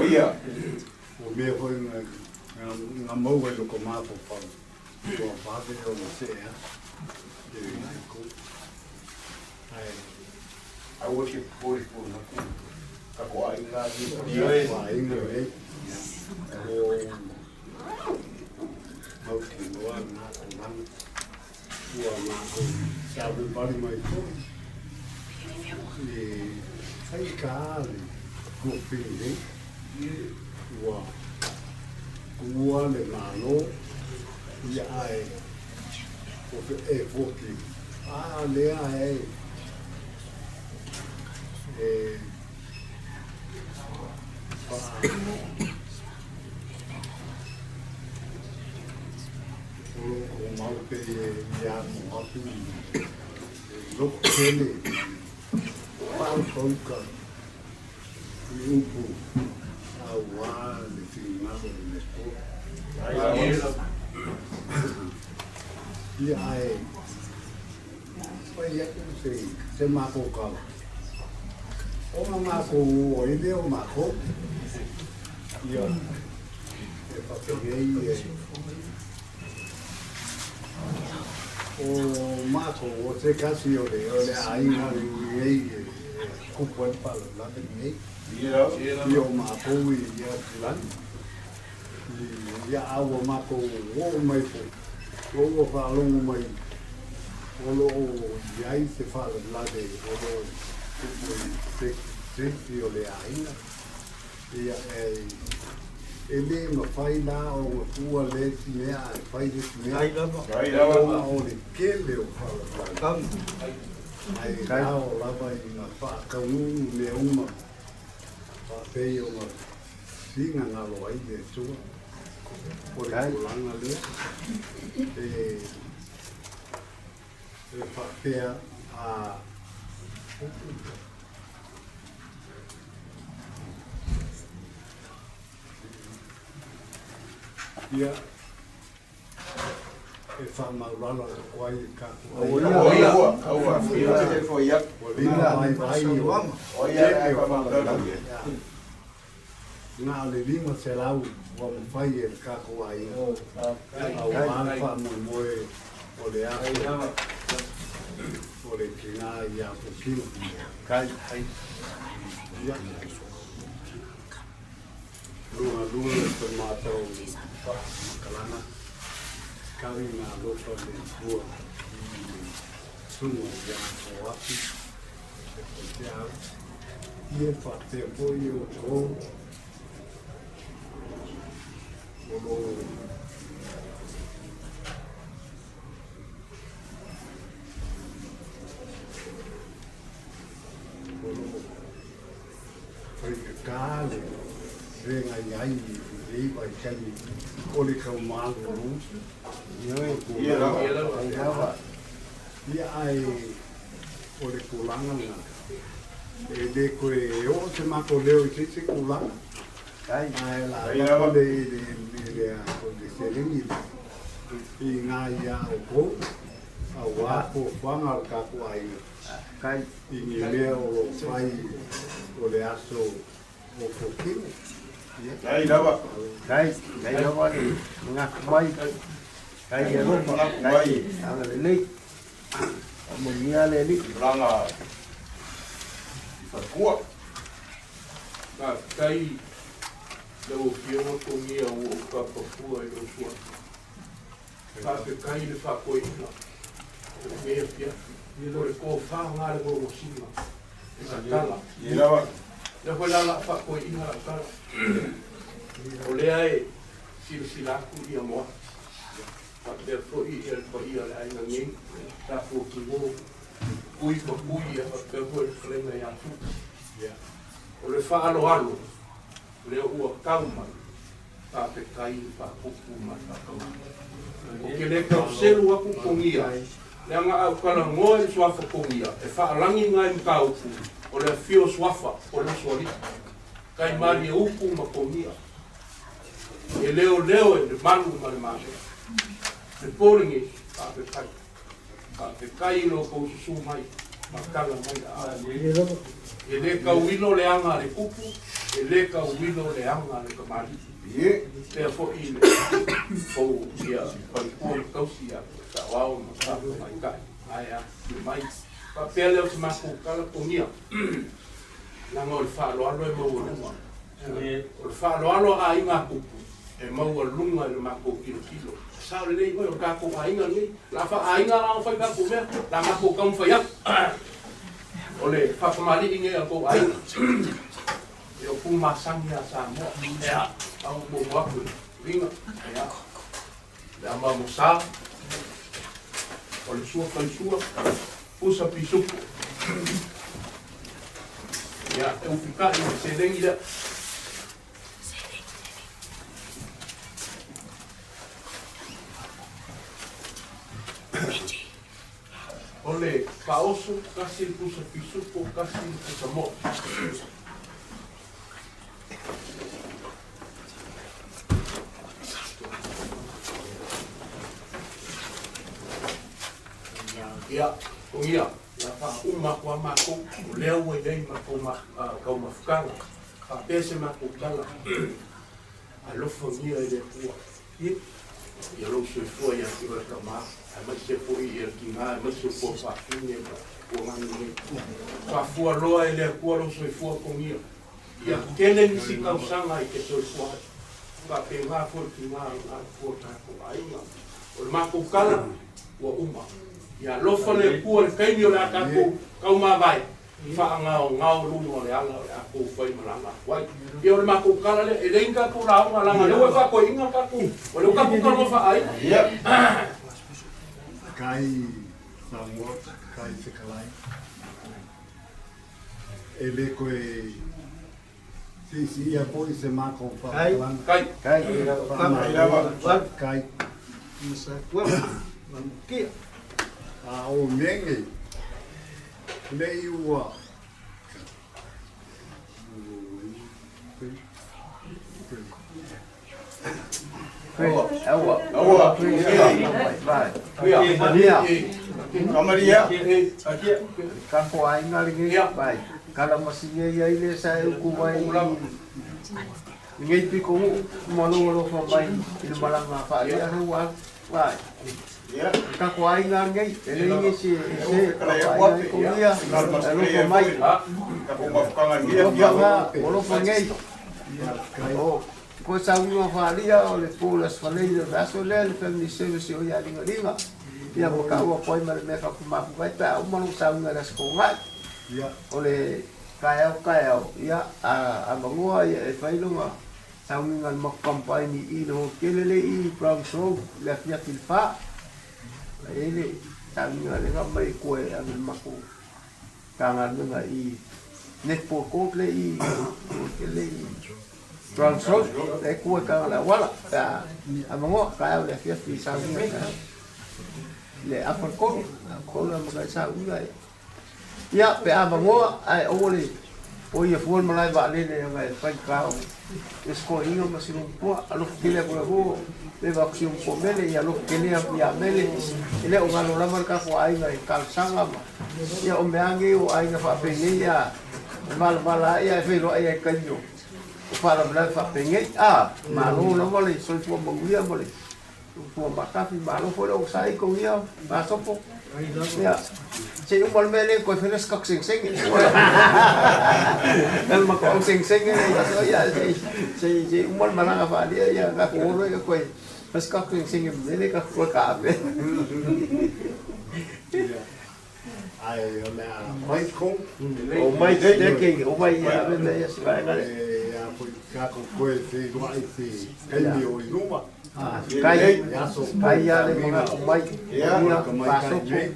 ia. O mea foi ngā mau e loko māpo whau. Kua whāte o na sea. Au ke pori pōna ku. Ka ko ainga ni. Kua inga rei. O mau ki noa nā ko mana. Kua māko sabu pari mai tōi. E whai ka ale kua whini rei. Kua le mālo. Ia ai. O e whoki. Lea e. O mau pe ia mo hapu loko tele pau kauka i upu a wā le whingaro le po ia ai pai atu se mako kala o mako o ile o mako ia e whakegei o mako o te kasi o le ainga i kupo e pala lata ngei i o mako i ia tulani ia awa mako o mai po o whaalongo mai o lo iai se whala late o lo kupo i o le ainga ia e le ma whai nā o ngā kua le ti mea e whai le ti mea o le kele o whala ai rā o lava i ngā whaakaunu le uma whapei o ngā singa ngā loa i le tua o le kulanga lea e whapea a ia e whamaurala o kwai e kaku. O ia te foi ia. O lina mai vai o ia e whamaurala. Ngā le lima se lau wa mwhai e kaku ai. Au alfa mo moe o le ako. O le kinga i a pukino. Kai. Ia. Luna te mātou makalana. Kawi ngā lopa le kua. Sunu ia o api. O te au. Ie whate poi o tō. O lo. O lo. Whai ka kāle. Renga iai i vai kani o le kau māluru. Ia ai o le kulanga ngā. E le koe o te mako leo i te kulanga. Ai la o le serengi. I ngā ia o kou. A wako whanga o kaku ai. I ngi lea o whai o le aso o kokino. Kai rawa ni ngak mai kai ya ro pa kai ana le ni mo nia le ni ranga fa kua ka kai le o fio ko mi o ka pa fu ai o sua ka ke kai le fa ko ina me pia ni lo ko fa nga le mo sima esa tala rawa le ko la fa ko ina la tala o lea e silasilaku ia moa whakea fwoi ia le ainga ngei ta fwoi mo kui pa kui ia whakea fwoi whalenga ia tuka o le whaalo alo lea ua kauma ta te kai whakupu ma whakau o ke le kau selu aku kongia lea ngā au kala ngoa i swafa kongia e whaalangi ngai mkaupu o le fio swafa o le swari kai mari e upu ma kongia. E leo e le manu ma le manu. Le poringi, ka te kai lo kou susu mai, ma kala mai a. E le kauino le anga le kupu, e le ka wilo le anga le ka mali le fo i le fo ia pa ko kausi a ta wao ma ta mai ka ai a mai pa pele o ma ko kala ko nia na ngol fa lo alo e mo o fa lo alo a inga ku e mo o lunga le ma ko kilo sa le o ka ko a inga ni la fa a inga la fa ka ko me la ma ko kam fa ya ole fa mali inge ko a inga eu fui maçã e essa mo é um boa coisa vinha é da mamusa olha sua usa pisuco ya eu ficar em sedenga olha caoso casi usa pisuco casi usa mo ia ia la fa uma kwa mako leo we dei mako ma ka uma fukanga fa pese mako kala alo famia de kwa ia lo se foi ia que vai tomar mas se foi ia que na mas se for fa fine o mani fa fu lo ele kwa lo se foi com ia kele ni si kausanga i que se foi fa pe ma for que ma for ta ko ai o mako kala o uma ya lo fale ku le kaini la ka ku ka ma vai fa ngao lu le ala aku foi malanga wai yo le ma ku kala le elenga ku la nga le fa ko inga ka ku o le ka ku ka mo fa ai ya kai samo kai se kalai ele ko si ya po se ma ko fa kai kai Masa kuat, mungkin. O mengi le iua Kamaria, kako ai ngalingi bai. Kalau masih ya ile saya kumai ngai piko malu bai ini malang apa dia ruang bai. Kako ai ngalingi ele si ai kumia lalu kumai kako mafukanga ngia lalu kumai oh ko sawi ma falia ole pulas falia raso le family service o ya linga ia mo ka o poi mal me ka kuma vai ta o malu sawi ngas ko ngai ia ole kaya ia a mangua ia e failunga sawi ngal mo company i no kelele i from so la fia tilfa ele sawi ngal ga mai ko e ang mako kangan nga i net por ko le i kelele Transroad, le kua ka la wala ka amango ka le fia fi sa le afakon ko la mga sa uai ya pe amango ai ole o ia fuol malai ba le ngai pai ka esko ino masinum po alo kile ko ho le va ku po mele ya lo kile ya mele ile o ngalo la marka ko ai ngai kal sanga ma ya o meange o ai na fa pe ya mal ya fe lo ai kanyo para bela fa pengai malu no boleh so tua mengulia boleh tua makafi malu fo do sai ko ia ba sopo ya se un bol mele ko feres kak sing sing el ma ko sing sing ya se un bol malanga fa dia ya ka ko ro ko fes kak sing sing mele ka ko ka be ai me mai ko o mai de que o mai ya be ya se vai ngale kako koe te doa i te kaimi o inuma. Kai ya le mga kumai. Ia, kamai kai.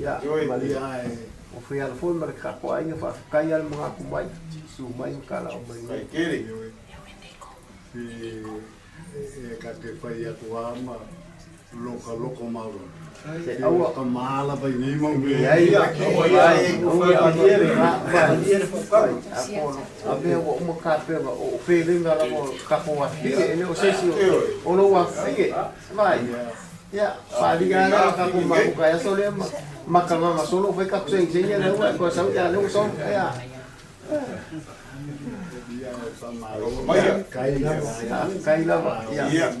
Ya, malia o fui al fon mereka ko ai fa kai al mga kumai. Sumai kala o mai. Kiri. Si ka ke fai atu ama loko mauro. Se awa ka mala ba ni mo me. Ia, o dia abe o mo ka pe o feeling ala mo ka ko wa fi ele o se si o lo wa fi vai ya palinga na ka ko ma ko ya so le makama ma solo foi ka se enseña le wa ko sa ya le so ya Ia sama kai lava ia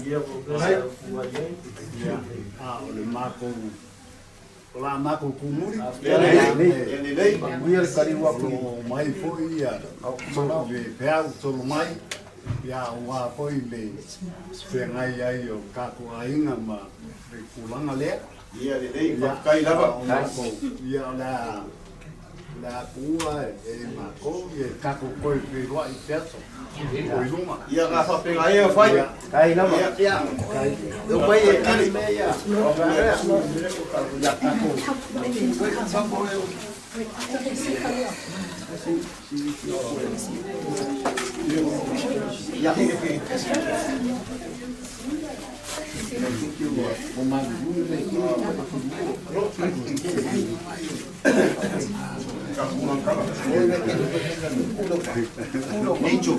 ole mako ola mako kumuri ia kari wa ku mai foi ia mana ve pea tolo mai ia wa foi le pengai ai o kako ainga ma le kulanga le Ia le dei kai lava. Ia la kua e mako e kako koi pe roa I peso koi luma Ia ga fa pega e fai. kai lava Ia. do mai e kari me ia ya kako Nicho.